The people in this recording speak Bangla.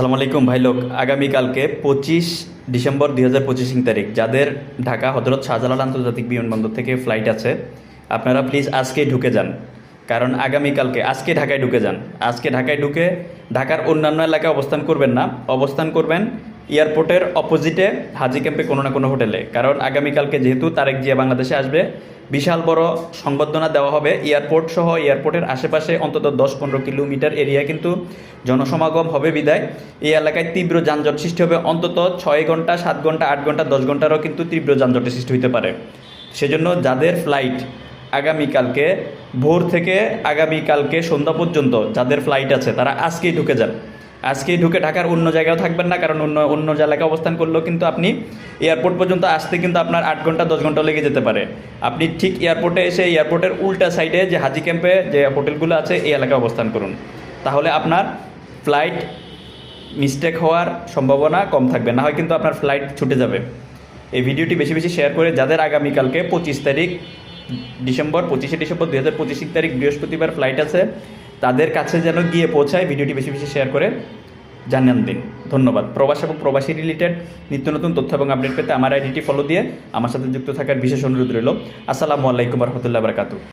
আসসালামু আলাইকুম ভাই লোক। আগামীকালকে 25 ডিসেম্বর 2025 তারিখ যাদের ঢাকা হজরত শাহজালাল আন্তর্জাতিক বিমানবন্দর থেকে ফ্লাইট আছে, আপনারা প্লিজ আজকেই ঢুকে যান। কারণ আগামীকালকে আজকে ঢাকায় ঢুকে যান। আজকে ঢাকায় ঢুকে ঢাকার অন্যান্য এলাকায় অবস্থান করবেন না, অবস্থান করবেন এয়ারপোর্টের অপোজিটে হাজি ক্যাম্পে কোনো না কোনো হোটেলে। কারণ আগামীকালকে যেহেতু তারেক জিয়া বাংলাদেশে আসবে, বিশাল বড় সংবর্ধনা দেওয়া হবে। এয়ারপোর্ট সহ এয়ারপোর্টের আশেপাশে অন্তত 10-15 কিলোমিটার এরিয়া কিন্তু জনসমাগম হবে বিদায় এই এলাকায় তীব্র যানজট সৃষ্টি হবে। অন্তত 6 ঘন্টা, 7 ঘন্টা, 8 ঘন্টা, 10 ঘন্টারও কিন্তু তীব্র যানজটের সৃষ্টি হতে পারে। সেজন্য যাদের ফ্লাইট আগামীকালকে ভোর থেকে আগামীকালকে সন্ধ্যা পর্যন্ত যাদের ফ্লাইট আছে তারা আজকেই ঢুকে যান। আজকেই ঢুকে ঢাকার অন্য জায়গাও থাকবেন না, কারণ অন্য অন্য এলাকায় অবস্থান করলেও কিন্তু আপনি এয়ারপোর্ট পর্যন্ত আসতে কিন্তু আপনার 8 ঘন্টা 10 ঘন্টা লেগে যেতে পারে। আপনি ঠিক এয়ারপোর্টে এসে এয়ারপোর্টের উল্টা সাইডে যে হাজি ক্যাম্পে যে হোটেলগুলো আছে এই এলাকায় অবস্থান করুন, তাহলে আপনার ফ্লাইট মিস্টেক হওয়ার সম্ভাবনা কম থাকবে। না হয় কিন্তু আপনার ফ্লাইট ছুটে যাবে। এই ভিডিওটি বেশি বেশি শেয়ার করে যাদের আগামীকালকে 25 ডিসেম্বর 2025 তারিখ বৃহস্পতিবার ফ্লাইট আছে তাদের কাছে যেন গিয়ে পৌঁছায়। ভিডিওটি বেশি বেশি শেয়ার করে জানান দিন। ধন্যবাদ। প্রবাস এবং প্রবাসী রিলেটেড নিত্য নতুন তথ্য এবং আপডেট পেতে আমার আইডিটি ফলো দিয়ে আমার সাথে যুক্ত থাকার বিশেষ অনুরোধ রইল। আসসালামু আলাইকুম রহমতুল্লাহ বারাকাতু।